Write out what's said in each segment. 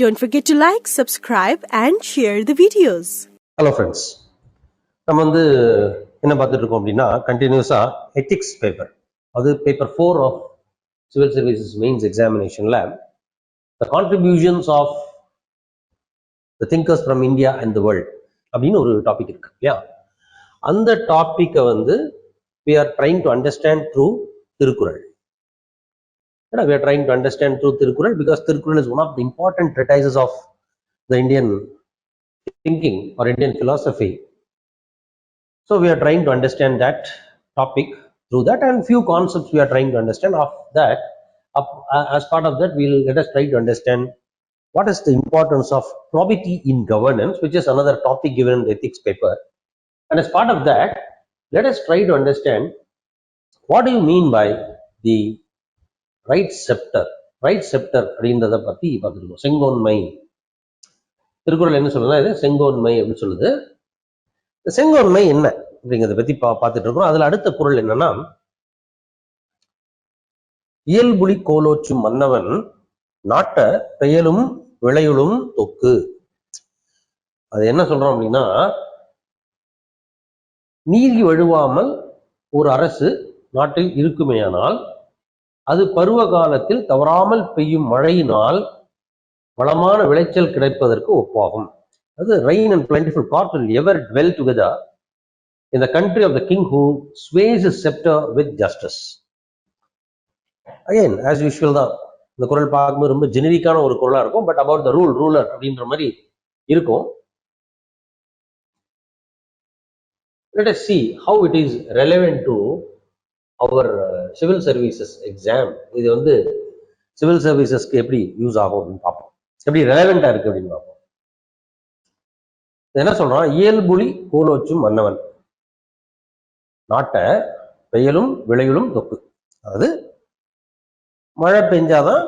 Don't forget to like, subscribe and share the videos. Hello friends. நம்ம வந்து என்ன பார்த்துட்டு இருக்கோம் அப்படின்னா கண்டினியூஸா எத்திக்ஸ் பேப்பர், அது paper 4 of civil services mains எக்ஸாமினேஷன்ல the contributions of the thinkers from India and the world அப்படின்னு ஒரு டாபிக் இருக்கு இல்லையா? அந்த டாபிக்கை வந்து we are trying to understand through Thirukkural. We are trying to understand through Thirukkural because Thirukkural is one of the important treatises of the Indian thinking or Indian philosophy. So we are trying to understand that topic through that, and few concepts we are trying to understand of that. As part of that, let us try to understand what is the importance of probity in governance, which is another topic given in the ethics paper. And as part of that, let us try to understand what do you mean by the right scepter. Right scepter அப்படின்றத பத்தி பார்த்துருக்கோம். செங்கோன்மை, திருக்குறள் என்ன சொல்லுதுன்னா இது செங்கோன்மை அப்படின்னு சொல்லுது. இந்த செங்கோன்மை என்ன அப்படிங்கிறத பத்தி பார்த்துட்டு இருக்கோம். அதுல அடுத்த குறள் என்னன்னா, இயல்புலி கோலோச்சும் மன்னவன் நாட்ட பெயலும் விளையுளும் தொக்கு. அது என்ன சொல்றோம் அப்படின்னா, நீதி வழுவாமல் ஒரு அரசு நாட்டில் இருக்குமேயானால் அது பருவ காலத்தில் தவறாமல் பெய்யும் மழையினால் வளமான விளைச்சல் கிடைப்பதற்கு ஒப்பாகும். அது rain and plentiful crops will ever dwell together in the country of the king who sways his scepter with justice. Again, as usual தான் இந்த குறள் பார்க்கும்போது ரொம்ப ஜெனரிக்கான ஒரு குறளா இருக்கும். பட் அபவுட் த ரூலர் அப்படின்ற மாதிரி இருக்கும். Let us see how it is relevant to our civil services exam. இது வந்து சிவில் சர்வீசஸ்க்கு எப்படி யூஸ் ஆகும் அப்படின்னு பார்ப்போம், எப்படி ரெலவெண்டா இருக்கு அப்படின்னு பார்ப்போம். என்ன சொல்றான், இயல்புலி கோலோச்சும் மன்னவன் நாட்ட பெயலும் விளையுளும் தொக்கு. அதாவது மழை பெஞ்சாதான்,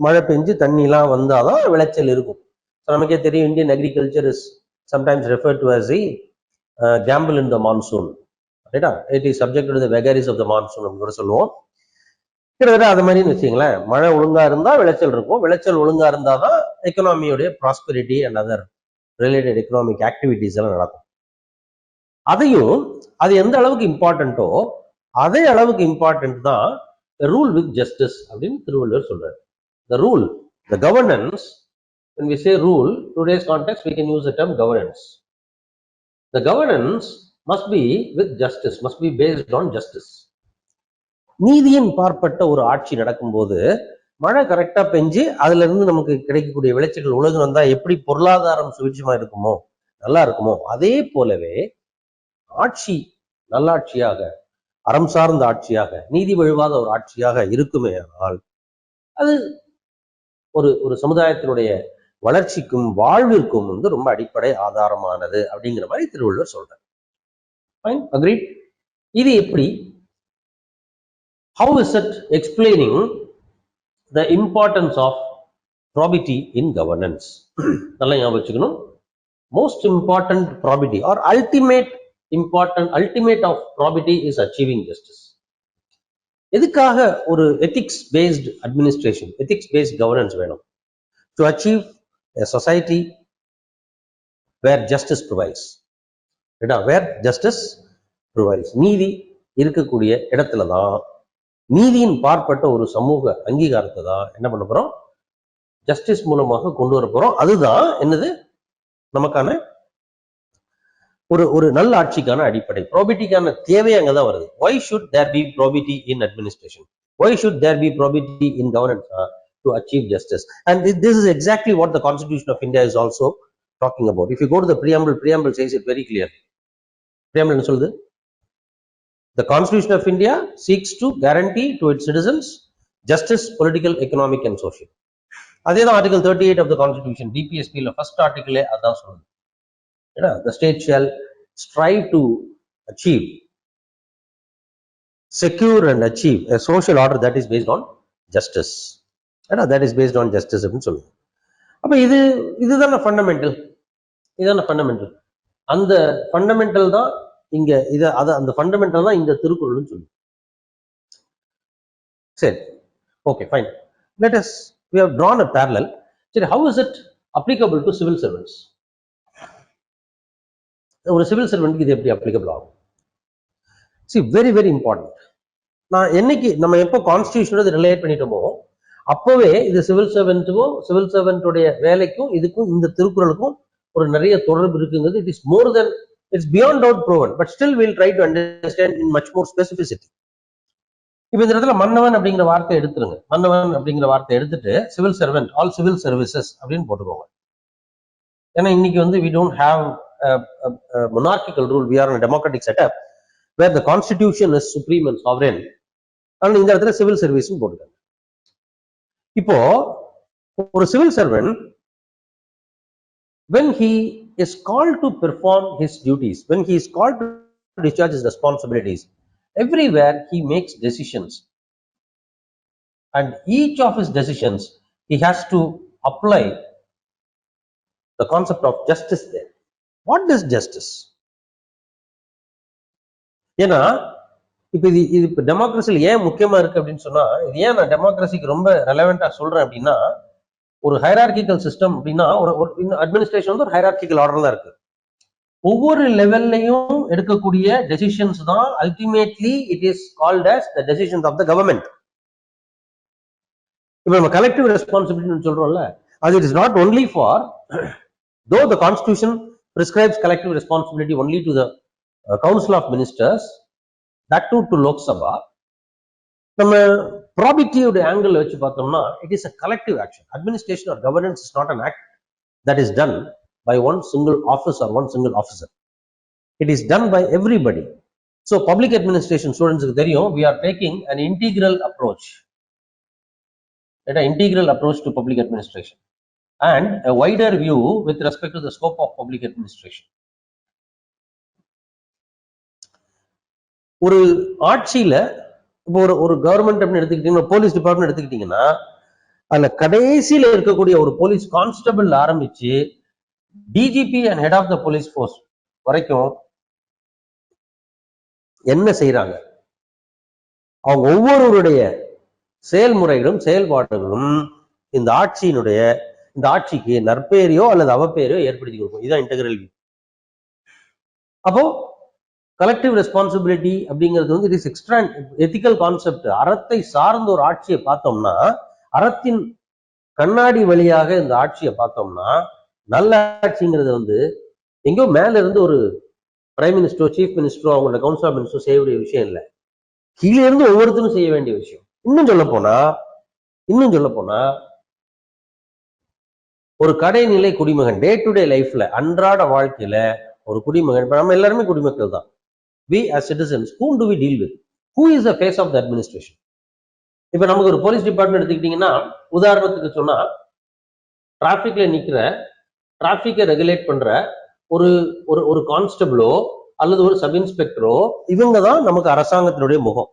மழை பெஞ்சு தண்ணிலாம் வந்தாதான் விளைச்சல் இருக்கும். நமக்கே தெரியும், Indian agriculture is sometimes referred to as a gamble in the monsoon. ரைட்டா? It is subject to the vagaries of the monsoon அப்படின்னு கூட சொல்லுவோம். கிட்டத்தட்ட அது மாதிரின்னு வச்சுங்களேன். மழை ஒழுங்கா இருந்தா விளைச்சல் இருக்கும், விளைச்சல் ஒழுங்கா இருந்தாதான் எக்கனாமியோடைய prosperity and other related economic activities எல்லாம் நடக்கும். அதையும் அது எந்த அளவுக்கு இம்பார்ட்டன்ட்டோ அதே அளவுக்கு இம்பார்ட்டன்ட் தான் ரூல் வித் ஜஸ்டிஸ் அப்படின்னு திருவள்ளுவர் சொல்றாரு. The rule, the governance, when we say rule, today's context we can use the term governance. The governance must be with justice, must be based on justice. நீதியின் பார்ப்பட்ட ஒரு ஆட்சி நடக்கும்போது மழை கரெக்டா பெஞ்சு அதுல இருந்து நமக்கு கிடைக்கக்கூடிய விளைச்சல்கள் உலகம் வந்தா எப்படி பொருளாதாரம் சுவிட்சமா இருக்குமோ, நல்லா இருக்குமோ, அதே போலவே ஆட்சி நல்லாட்சியாக, அறம் சார்ந்த ஆட்சியாக, நீதி வழுவாத ஒரு ஆட்சியாக இருக்குமே ஆனால் அது ஒரு சமுதாயத்தினுடைய வளர்ச்சிக்கும் வாழ்விற்கும் வந்து ரொம்ப அடிப்படை ஆதாரமானது அப்படிங்கிற மாதிரி திருவள்ளுவர் சொல்றார். Fine, agreed. இது எப்படி, how is it explaining the importance of probity in governance? நல்லா ஞாபகம் வச்சுக்கணும். Most important probity or ultimate of probity is achieving justice. எதுக்காக ஒரு ethics based administration, ethics based governance வேணும்? To achieve a society where justice prevails. where justice prevails, நீதி இருக்கக்கூடிய இடத்துலதான், நீதியின் பார்ப்பட்ட ஒரு சமூக அங்கீகாரத்தை தான் என்ன பண்ண போறோம், ஜஸ்டிஸ் மூலமாக கொண்டு வர போறோம். அதுதான் என்னது நமக்கான ஒரு நல்ல ஆட்சிக்கான அடிப்படை. ப்ராபிட்டிக்கான தேவை அங்கதான் வருது. Why should there be probity in administration? Why should there be probity in governance? To achieve justice. And this is exactly what the Constitution of India is also talking about. If you go to the preamble says it very clearly. Preamble என்ன சொல்லுது? The Constitution of India seeks to guarantee to its citizens justice, political, economic and social. அதே தான் article 38 of the Constitution, DPSP ல first article அதான் சொல்லுது. The state shall strive to achieve, secure and achieve a social order that is based on justice. That is based on justice அப்படின்னு சொல்லுது. அப்ப இதுதான fundamental, இதுதான ஃபண்டமெண்டல். அந்த fundamental தான் இங்க அந்த ஃபண்டமெண்டல் தான் இந்த திருக்குறள்னு சொல்லுது. சரி, okay, fine. We have drawn a parallel. சரி, how is it applicable to civil servants? ஒரு சிவில் சர்வெண்ட் இது எப்படி applicable ஆகும்? See, very very important. நான் என்னைக்கு நம்ம எப்போ கான்ஸ்டிடியூஷனோட ரிலேட் பண்ணிட்டோமோ அப்பவே இது சிவில் சர்வெண்ட்டுக்கும் சிவில் சர்வெண்ட்டுடைய வேலைக்கும் இதுக்கும் இந்த திருக்குறளுக்கும் ஒரு நிறைய தொடர்பு இருக்குங்கிறது. It is more then, it's beyond out proven, but still will try to understand in much more specificity. இப்ப இந்த இடத்துல மன்னவன் அப்படிங்கிற வார்த்தை எடுத்துருங்க. மன்னவன் அப்படிங்கிற வார்த்தை எடுத்துட்டு civil servant, all civil services அப்படின்னு போட்டுக்கோங்க. ஏன்னா இன்னைக்கு வந்து we don't have a monarchical rule, we are in a democratic setup where the constitution is supreme and sovereign. ஆனால் இந்த இடத்துல சிவில் சர்வீஸ் போட்டுக்காங்க. இப்போ ஒரு civil servant when he is called to perform his duties, when he is called to discharge his responsibilities, everywhere he makes decisions, and each of his decisions he has to apply the concept of justice there. What is justice? ஏன்னா இப்ப இது டெமோக்ரஸில ஏன் முக்கியமா இருக்கு அப்படின்னு சொன்னா, இது ஏன் நான் டெமோக்ரஸிக்கு ரொம்ப ரெலவெண்டா சொல்றேன் அப்படின்னா, ஒரு ஹைரார்கிக்கல் சிஸ்டம் அப்படின்னா ஒரு அட்மினிஸ்ட்ரேஷன் வந்து ஒரு ஹைரார்கிக்கல் ஆர்டர் தான் இருக்கு. ஒவ்வொரு லெவல்லையும் எடுக்கக்கூடிய டெசிஷன்ஸ் தான் ultimately it is called as the decisions of the government. இப்ப நம்ம கலெக்டிவ் ரெஸ்பான்சிபிலிட்டி சொல்றோம்ல, அது it is not only for, though the constitution prescribes collective responsibility only to the council of ministers, that too to Lok Sabha. நம்ம probity உடைய angle வச்சு பார்த்தோம்னா it is a collective action. Administration or governance is not an act that is done by one single office or one single officer. It is done by everybody. So public administration students க்கு தெரியும், we are taking an integral approach, integral approach to public administration and a wider view with respect to the scope of public administration. ஒரு ஆட்சியில இப்போ ஒரு government அப்படின்னு எடுத்துக்கிட்டீங்கன்னா, police department எடுத்துக்கிட்டீங்கன்னா, அதுல கடைசியில இருக்கக்கூடிய ஒரு போலீஸ் கான்ஸ்டபிள் ஆரம்பிச்சு DGP and head of the police force வரைக்கும் என்ன செய்யறாங்க, அவங்க ஒவ்வொருவருடைய செயல்முறைகளும் செயல்பாடுகளும் இந்த ஆட்சிக்கு நற்பெயரையோ அல்லது அவப்பெயரையோ ஏற்படுத்தி கொடுக்கும். இதுதான் இன்டெகிரல் வியூ. அப்போ கலெக்டிவ் ரெஸ்பான்சிபிலிட்டி அப்படிங்கிறது வந்து it is extra ethical concept. அறத்தை சார்ந்த ஒரு ஆட்சியை பார்த்தோம்னா, அறத்தின் கண்ணாடி வழியாக இந்த ஆட்சியை பார்த்தோம்னா, நல்ல ஆட்சிங்கிறது வந்து எங்கேயோ மேல இருந்து ஒரு பிரைம் மினிஸ்டரோ சீஃப் மினிஸ்டரோ அவங்களோட கவுன்சில் ஆஃப் மினிஸ்டரோ செய்ய வேண்டிய விஷயம் இல்லை, கீழே இருந்து ஒவ்வொருத்தரும் செய்ய வேண்டிய விஷயம். இன்னும் சொல்ல போனா ஒரு கடைநிலை குடிமகன் டே டு டே லைஃப்ல அன்றாட வாழ்க்கையில ஒரு குடிமகன், இப்ப நம்ம எல்லாருமே குடிமக்கள் தான். We as citizens, whom do we deal with? Who is the face of the administration? இப்ப நமக்கு ஒரு போலீஸ் டிபார்ட்மெண்ட் எடுத்துக்கிட்டீங்கன்னா, உதாரணத்துக்கு சொன்னா டிராபிக்ல நிக்கிற, டிராபிக்கை ரெகுலேட் பண்ற ஒரு கான்ஸ்டபிளோ அல்லது ஒரு சப் இன்ஸ்பெக்டரோ, இவங்க தான் நமக்கு அரசாங்கத்தினுடைய முகம்.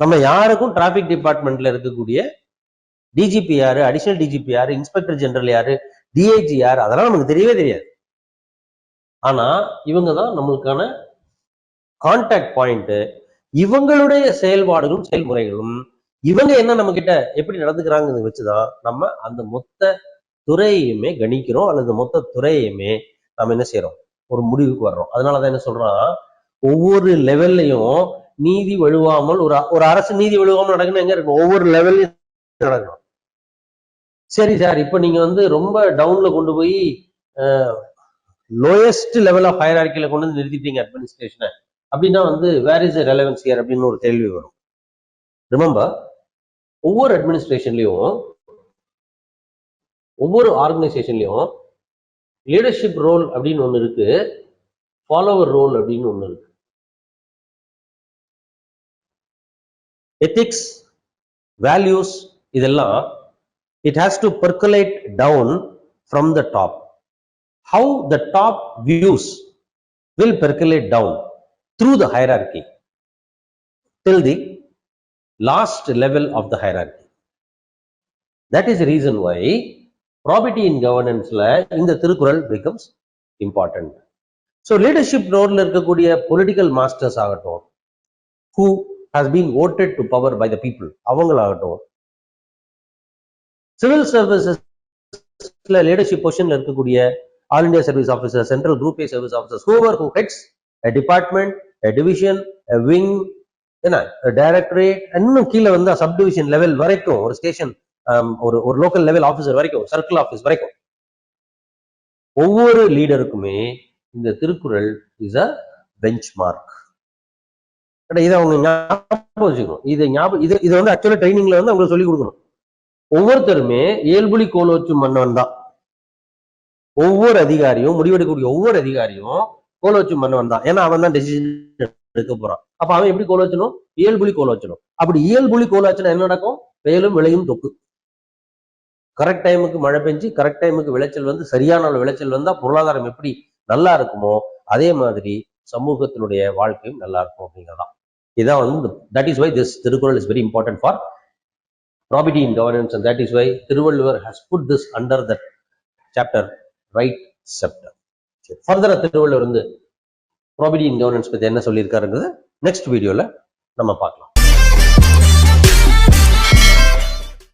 நம்ம யாருக்கும் டிராபிக் டிபார்ட்மெண்ட்ல இருக்கக்கூடிய டிஜிபி யாரு, அடிஷனல் டிஜிபி யாரு, இன்ஸ்பெக்டர் ஜெனரல் யாரு, டிஐஜி யாரு, அதெல்லாம் நமக்கு தெரியவே தெரியாது. ஆனா இவங்க தான் நம்மளுக்கான கான்டாக்ட் பாயிண்ட். இவங்களுடைய செயல்பாடுகளும் செயல்முறைகளும் இவங்க என்ன நம்ம கிட்ட எப்படி நடந்துக்கிறாங்க வச்சுதான் நம்ம அந்த மொத்த துறையுமே கணிக்கிறோம், அல்லது மொத்த துறையுமே நம்ம என்ன செய்யறோம், ஒரு முடிவுக்கு வர்றோம். அதனாலதான் என்ன சொல்றான், ஒவ்வொரு லெவல்லையும் நீதி வழுவாமல் ஒரு அரசு நீதி வழுவாமல் நடக்கணும். எங்க இருக்கும், ஒவ்வொரு லெவல்லையும் நடக்கணும். சரி சார், இப்ப நீங்க வந்து ரொம்ப டவுன்ல கொண்டு போய் லோயஸ்ட் லெவல் ஆஃப் ஹையரார்க்கில கொண்டு வந்து நிறுத்திட்டீங்க அட்மினிஸ்ட்ரேஷனை அப்படின்னா வந்து வேர் இஸ் ரெலவன்ஸ் ஹியர் அப்படின்னு ஒரு கேள்வி வரும். ரிமெம்பர், ஒவ்வொரு அட்மினிஸ்ட்ரேஷன்லயும் ஒவ்வொரு ஆர்கனைசேஷன்லயும் லீடர்ஷிப் ரோல் அப்படின்னு ஒண்ணு இருக்கு, ஃபாலோவர் ரோல் அப்படின்னு ஒண்ணு இருக்கு. எத்திக்ஸ், வேல்யூஸ், இதெல்லாம் it has to percolate down from the top. How the top views will percolate down through the hierarchy till the last level of the hierarchy. That is the reason why probity in governance la இந்த Thirukkural becomes important. So leadership role la இருக்கக்கூடிய political masters ஆகட்டும், who has been voted to power by the people, அவங்களாகட்டும், civil services leadership பொசிஷன்ல இருக்கக்கூடிய all India service officer, central group A service officers, whoever who heads a department, a division, a wing, என்ன directorate, இன்னும் கீழே வந்து sub division level வரைக்கும், ஒரு station, ஒரு local level officer வரைக்கும், சர்க்கிள் ஆஃபீஸ் வரைக்கும் ஒவ்வொரு லீடருக்குமே இந்த Thirukkural is a bench mark. இதை அவங்க ஞாபகம் வச்சுக்கணும். இது வந்து ஆக்சுவலா ட்ரைனிங்ல வந்து அவங்க சொல்லி கொடுக்கணும். ஒவ்வொருத்தருமே இயல்புலி கோலோச்சும் மன்னவன் தான். ஒவ்வொரு அதிகாரியும், முடிவெடுக்கக்கூடிய ஒவ்வொரு அதிகாரியும் கோலோச்சும் மன்னவன் தான். ஏன்னா அவன் தான் டெசிஷன் எடுக்க போறான். அப்ப அவன் எப்படி கோலோச்சணும்? இயல்புலி கோலோச்சணும். அப்படி இயல்புலி கோலோச்சனா என்ன நடக்கும்? பெயலும் விளையும் தொக்கு. கரெக்ட் டைமுக்கு மழை பெஞ்சு கரெக்ட் டைமுக்கு விளைச்சல் வந்து சரியான விளைச்சல் வந்தா பொருளாதாரம் எப்படி நல்லா இருக்குமோ அதே மாதிரி சமூகத்தினுடைய வாழ்க்கையும் நல்லா இருக்கும் அப்படிங்கிறதான். இதான் வந்து that is why this Thirukkural is very important for probity in governance, and that is why Thiruvalluvar has put this under that chapter, right chapter. ஃபர்தரா திருவள்ளுவர் வந்து probity in governance பத்தி என்ன சொல்லியிருக்காருங்கிறது நெக்ஸ்ட் வீடியோல நம்ம பார்க்கலாம்.